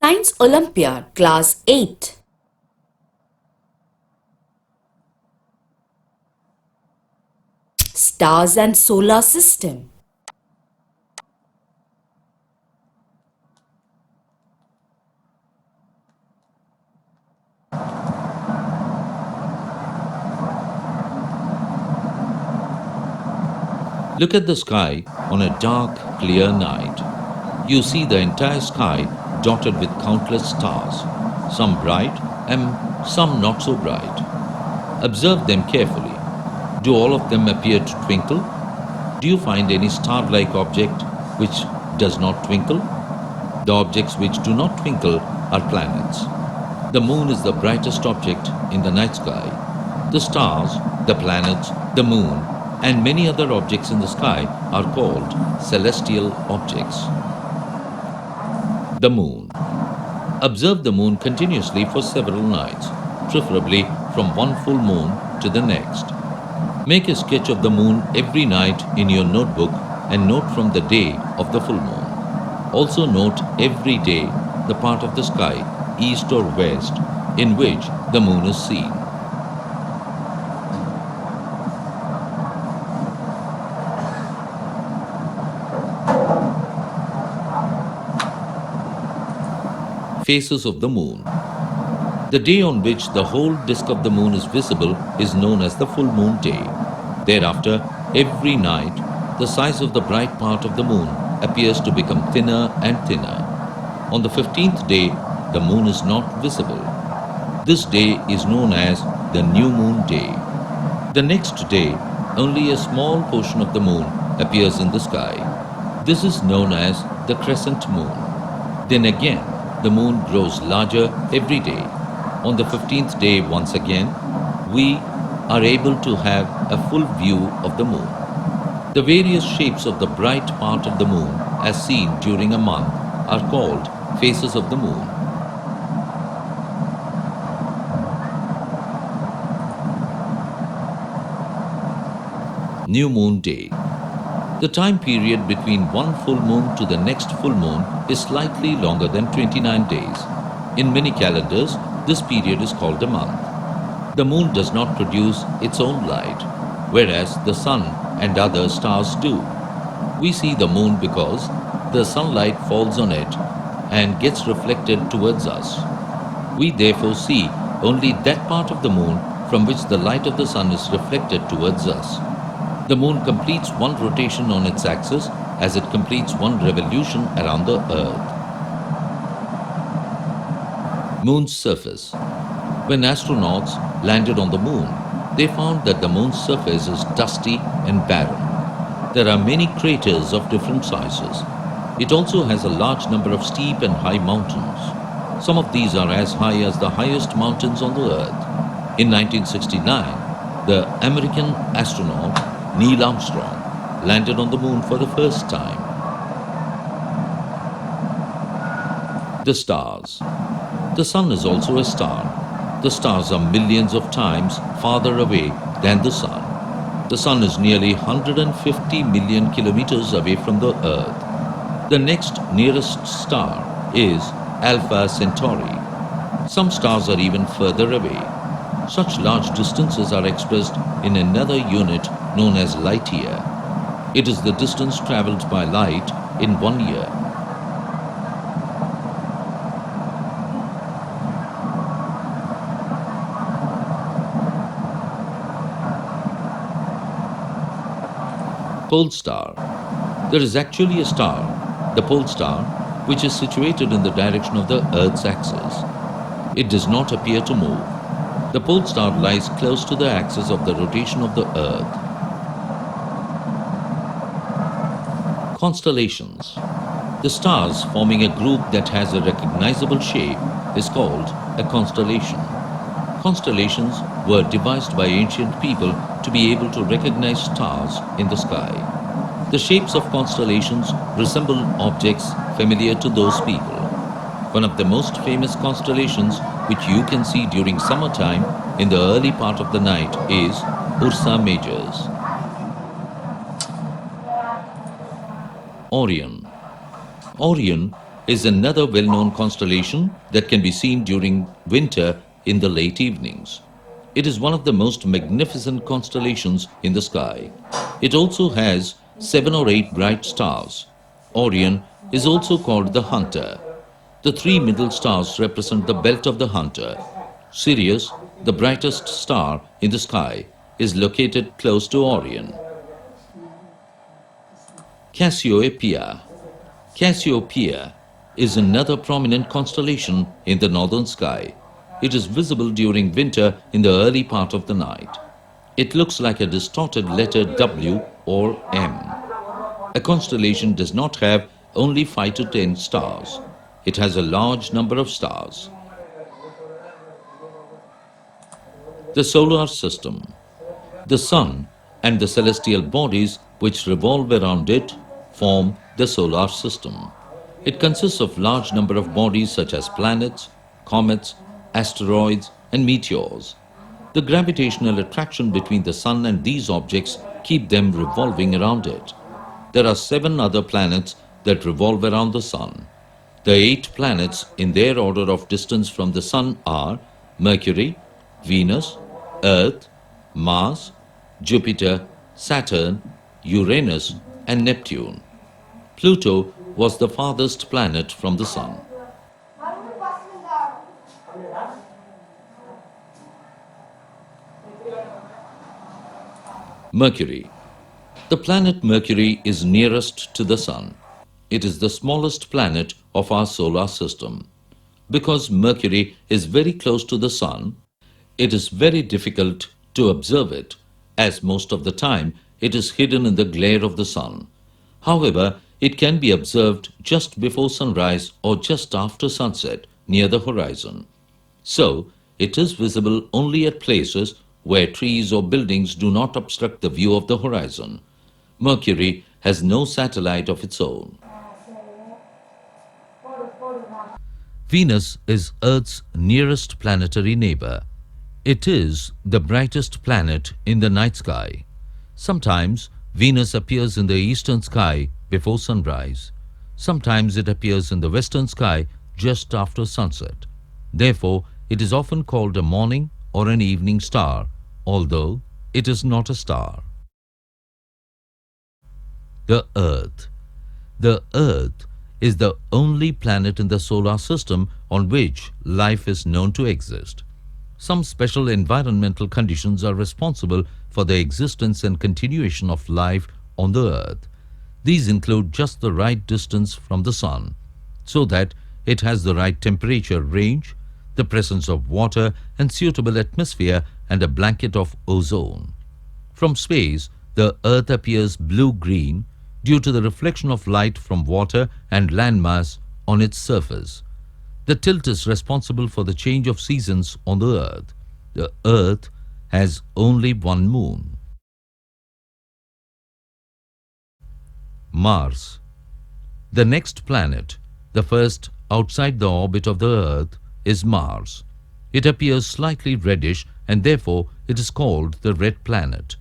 Science Olympiad Class 8. Stars and Solar System. Look at the sky on a dark, clear night. You see the entire sky dotted with countless stars, some bright and some not so bright. Observe them carefully. Do all of them appear to twinkle? Do you find any star-like object which does not twinkle? The objects which do not twinkle are planets. The moon is the brightest object in the night sky. The stars, the planets, the moon, and many other objects in the sky are called celestial objects. The moon. Observe the moon continuously for several nights, preferably from one full moon to the next. Make a sketch of the moon every night in your notebook and note from the day of the full moon. Also note every day the part of the sky, east or west, in which the moon is seen. Phases of the moon. The day on which the whole disk of the moon is visible is known as the full moon day. Thereafter, every night, the size of the bright part of the moon appears to become thinner and thinner. On the 15th day, the moon is not visible. This day is known as the new moon day. The next day, only a small portion of the moon appears in the sky. This is known as the crescent moon. Then again, the moon grows larger every day. On the 15th day, once again, we are able to have a full view of the moon. The various shapes of the bright part of the moon, as seen during a month, are called phases of the moon. New moon day. The time period between one full moon to the next full moon is slightly longer than 29 days. In many calendars, this period is called a month. The moon does not produce its own light, whereas the sun and other stars do. We see the moon because the sunlight falls on it and gets reflected towards us. We therefore see only that part of the moon from which the light of the sun is reflected towards us. The moon completes one rotation on its axis as it completes one revolution around the earth. Moon's surface. When astronauts landed on the moon, they found that the moon's surface is dusty and barren. There are many craters of different sizes. It also has a large number of steep and high mountains. Some of these are as high as the highest mountains on the earth. In 1969, the American astronaut Neil Armstrong landed on the moon for the first time. The stars. The sun is also a star. The stars are millions of times farther away than the sun. The sun is nearly 150 million kilometers away from the earth. The next nearest star is Alpha Centauri. Some stars are even further away. Such large distances are expressed in another unit known as light year. It is the distance travelled by light in 1 year. Pole star. There is actually a star, the pole star, which is situated in the direction of the Earth's axis. It does not appear to move. The pole star lies close to the axis of the rotation of the Earth. Constellations. The stars forming a group that has a recognizable shape is called a constellation. Constellations were devised by ancient people to be able to recognize stars in the sky. The shapes of constellations resemble objects familiar to those people. One of the most famous constellations which you can see during summertime in the early part of the night is Ursa Majors. Orion. Orion is another well-known constellation that can be seen during winter in the late evenings. It is one of the most magnificent constellations in the sky. It also has 7 or 8 bright stars. Orion is also called the Hunter. The 3 middle stars represent the belt of the Hunter. Sirius, the brightest star in the sky, is located close to Orion. Cassiopeia. Cassiopeia is another prominent constellation in the northern sky. It is visible during winter in the early part of the night. It looks like a distorted letter W or M. A constellation does not have only 5 to 10 stars. It has a large number of stars. The solar system. The Sun and the celestial bodies which revolve around it form the solar system. It consists of large number of bodies such as planets, comets, asteroids and meteors. The gravitational attraction between the Sun and these objects keep them revolving around it. There are 7 other planets that revolve around the Sun. The 8 planets in their order of distance from the Sun are Mercury, Venus, Earth, Mars, Jupiter, Saturn, Uranus and Neptune. Pluto was the farthest planet from the Sun. Mercury. The planet Mercury is nearest to the Sun. It is the smallest planet of our solar system. Because Mercury is very close to the Sun, it is very difficult to observe it, as most of the time it is hidden in the glare of the Sun. However, it can be observed just before sunrise or just after sunset near the horizon. So, it is visible only at places where trees or buildings do not obstruct the view of the horizon. Mercury has no satellite of its own. Venus is Earth's nearest planetary neighbor. It is the brightest planet in the night sky. Sometimes Venus appears in the eastern sky before sunrise. Sometimes it appears in the western sky just after sunset. Therefore, it is often called a morning or an evening star, although it is not a star. The Earth. The Earth is the only planet in the solar system on which life is known to exist. Some special environmental conditions are responsible for the existence and continuation of life on the Earth. These include just the right distance from the Sun, so that it has the right temperature range, the presence of water and suitable atmosphere and a blanket of ozone. From space, the Earth appears blue-green due to the reflection of light from water and landmass on its surface. The tilt is responsible for the change of seasons on the Earth. The Earth has only one moon. Mars. The next planet, the first outside the orbit of the Earth, is Mars. It appears slightly reddish and therefore it is called the red planet.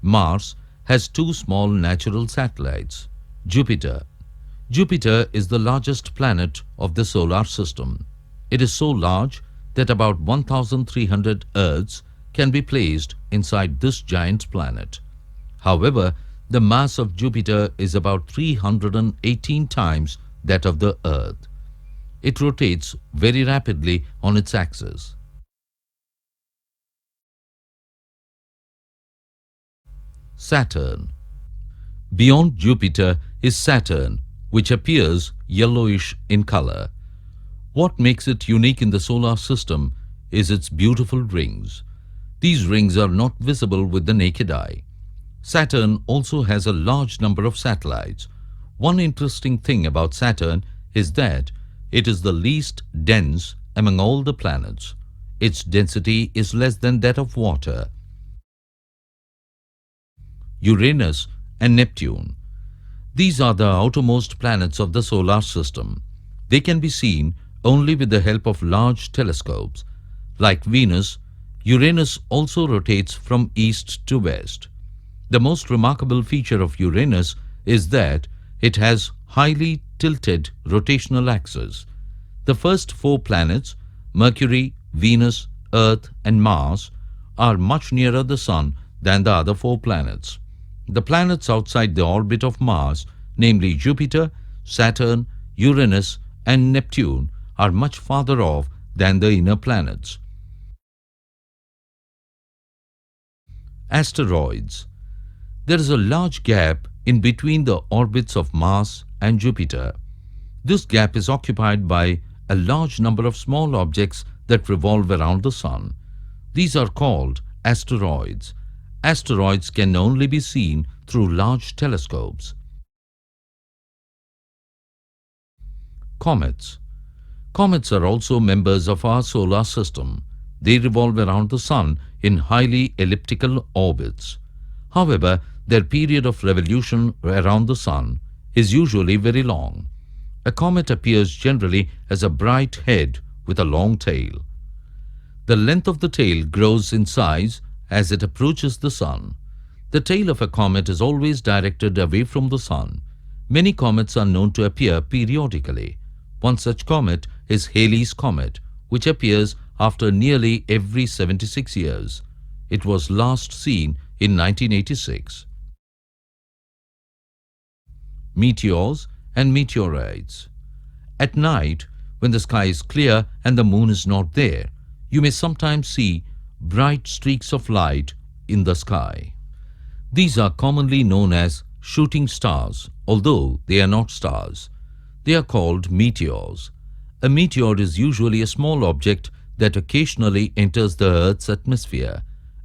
Mars has 2 small natural satellites. Jupiter. Jupiter is the largest planet of the solar system. It is so large that about 1,300 Earths can be placed inside this giant planet. However, the mass of Jupiter is about 318 times that of the Earth. It rotates very rapidly on its axis. Saturn. Beyond Jupiter is Saturn, which appears yellowish in color. What makes it unique in the solar system is its beautiful rings. These rings are not visible with the naked eye. Saturn also has a large number of satellites. One interesting thing about Saturn is that it is the least dense among all the planets. Its density is less than that of water. Uranus and Neptune. These are the outermost planets of the solar system. They can be seen only with the help of large telescopes. Like Venus, Uranus also rotates from east to west. The most remarkable feature of Uranus is that it has highly tilted rotational axis. The first four planets, Mercury, Venus, Earth and Mars, are much nearer the Sun than the other four planets. The planets outside the orbit of Mars, namely Jupiter, Saturn, Uranus and Neptune, are much farther off than the inner planets. Asteroids. There is a large gap in between the orbits of Mars and Jupiter. This gap is occupied by a large number of small objects that revolve around the Sun. These are called asteroids. Asteroids can only be seen through large telescopes. Comets. Comets are also members of our solar system. They revolve around the Sun in highly elliptical orbits. However, their period of revolution around the Sun is usually very long. A comet appears generally as a bright head with a long tail. The length of the tail grows in size as it approaches the Sun. The tail of a comet is always directed away from the Sun. Many comets are known to appear periodically. One such comet is Halley's Comet, which appears after nearly every 76 years. It was last seen in 1986. Meteors and Meteorites. At night, when the sky is clear and the moon is not there, you may sometimes see bright streaks of light in the sky. These are commonly known as shooting stars, although they are not stars. They are called meteors. A meteor is usually a small object that occasionally enters the Earth's atmosphere.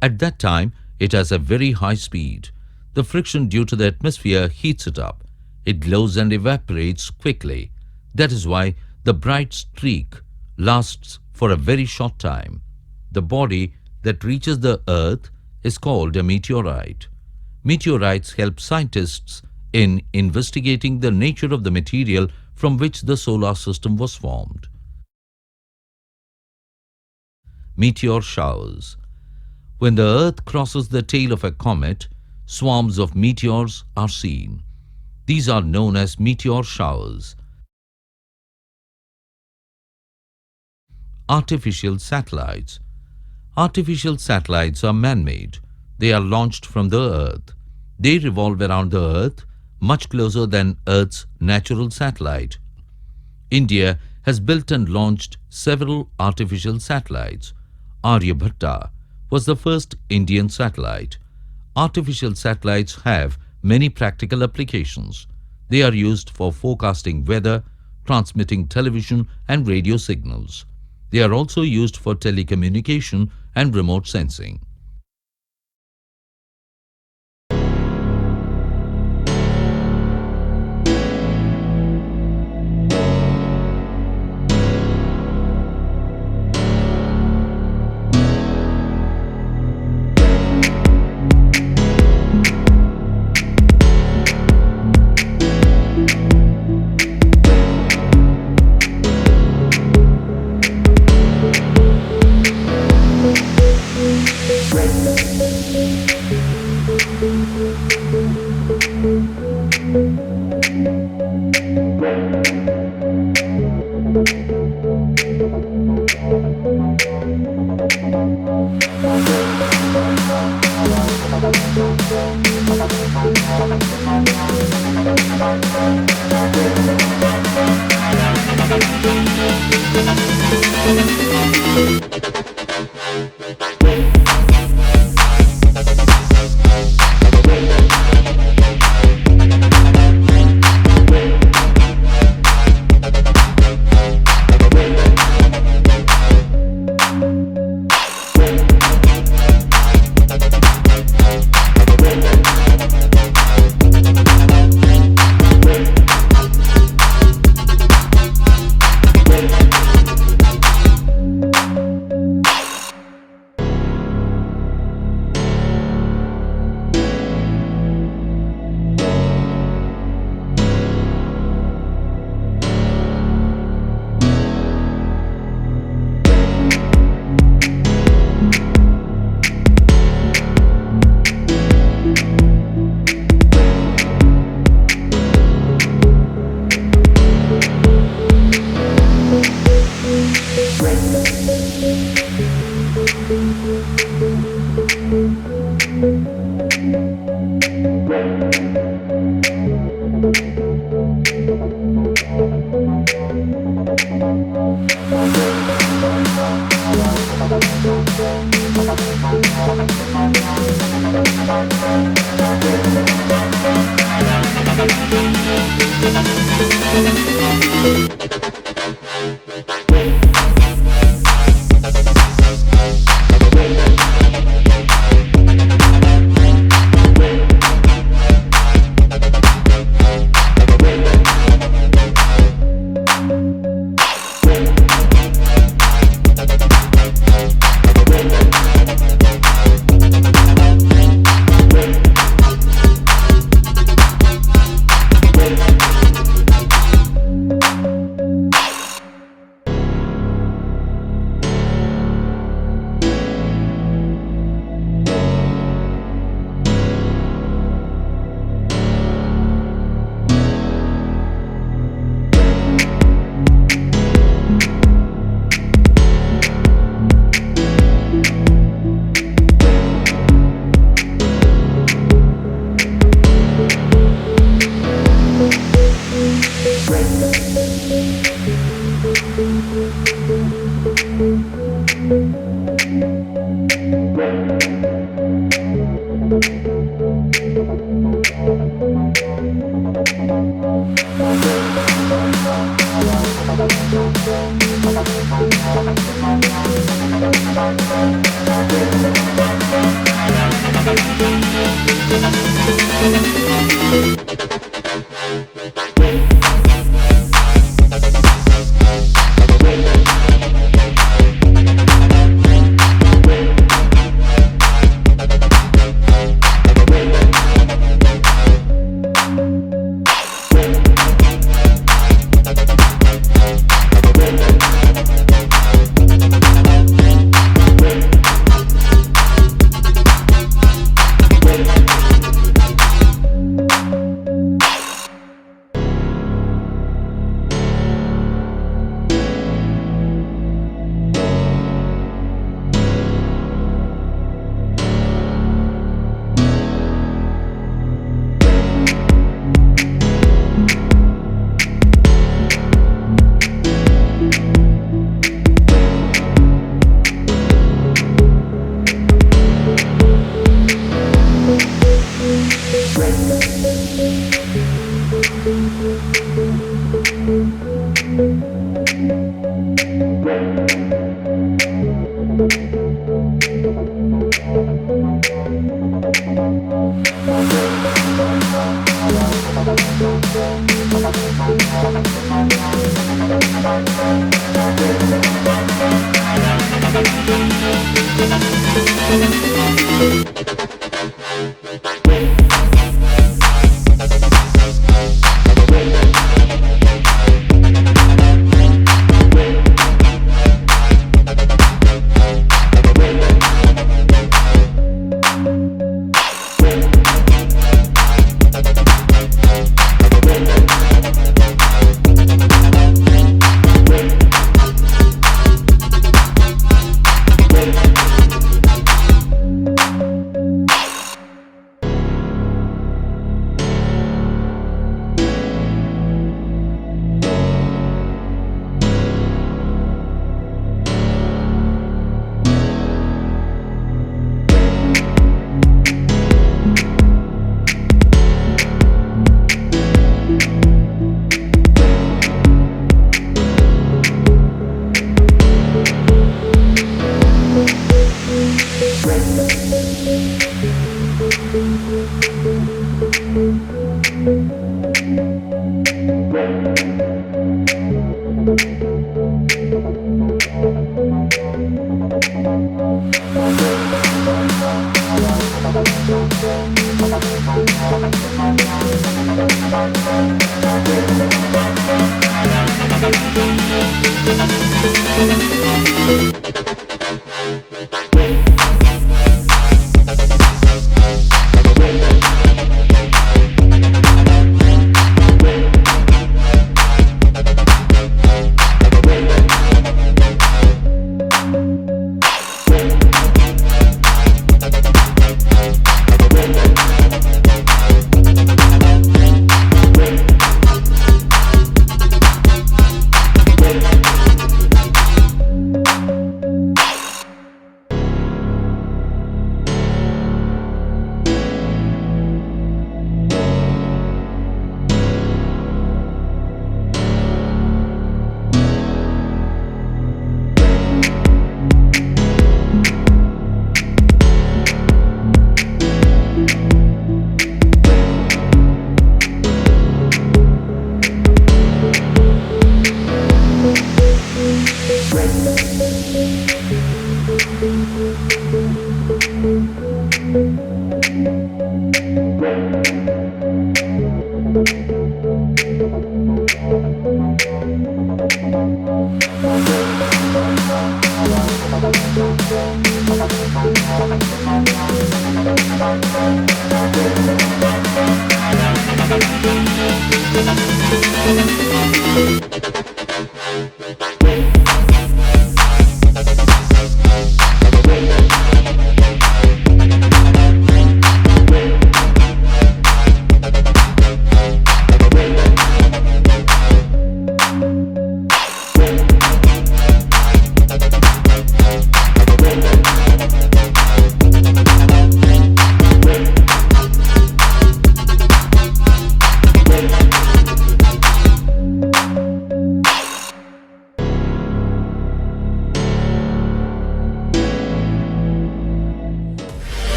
At that time, it has a very high speed. The friction due to the atmosphere heats it up. It glows and evaporates quickly. That is why the bright streak lasts for a very short time. The body that reaches the Earth is called a meteorite. Meteorites help scientists in investigating the nature of the material from which the solar system was formed. Meteor showers. When the Earth crosses the tail of a comet, swarms of meteors are seen. These are known as meteor showers. Artificial satellites. Artificial satellites are man-made. They are launched from the Earth. They revolve around the Earth much closer than Earth's natural satellite. India has built and launched several artificial satellites. Aryabhatta was the first Indian satellite. Artificial satellites have many practical applications. They are used for forecasting weather, transmitting television and radio signals. They are also used for telecommunication and remote sensing.